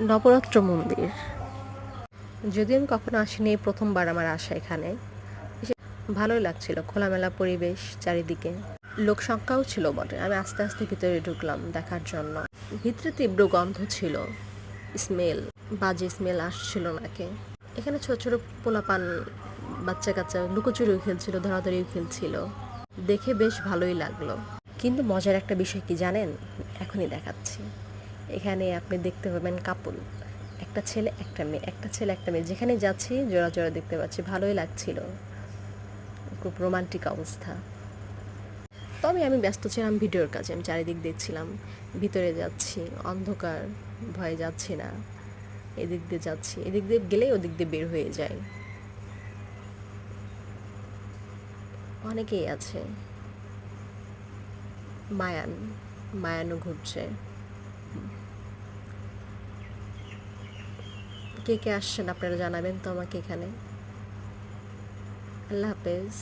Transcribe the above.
নবরাত্র মন্দির। যদিও আমি কখনো আসিনি, এই প্রথমবার আমার আসা এখানে। এসে ভালোই লাগছিল, খোলামেলা পরিবেশ, চারিদিকে লোক সংখ্যাও ছিল বটে। আমি আস্তে আস্তে ভিতরে ঢুকলাম দেখার জন্য। ভিতরে তীব্র গন্ধ ছিল, স্মেল, বাজে স্মেল আসছিল নাকি। এখানে ছোট ছোট পোলাপান, বাচ্চা কাচ্চা লুকোচুরিও খেলছিল, ধরাধরিও খেলছিল। দেখে বেশ ভালোই লাগলো। কিন্তু মজার একটা বিষয় কি জানেন, এখনই দেখাচ্ছি। এখানে আপনি দেখতে পাবেন কাপল, একটা ছেলে একটা মেয়ে, একটা ছেলে একটা মেয়ে। যেখানে যাচ্ছি জোড়া জোড়া দেখতে পাচ্ছি, ভালোই লাগছিল, খুব রোমান্টিক অবস্থা। তবে আমি ব্যস্ত ছিলাম ভিডিওর কাজে, আমি চারিদিক দেখছিলাম। ভিতরে যাচ্ছি, অন্ধকার, ভয়ে যাচ্ছি না। এদিক দিয়ে যাচ্ছি, এদিক দিয়ে গেলেই ওদিক দিয়ে বের হয়ে যায়। অনেকেই আছে। মায়ান, মায়ানও ঘুরছে। কে কে আসছেন আপনারা জানাবেন তো আমাকে এখানে। আল্লাহ হাফেজ।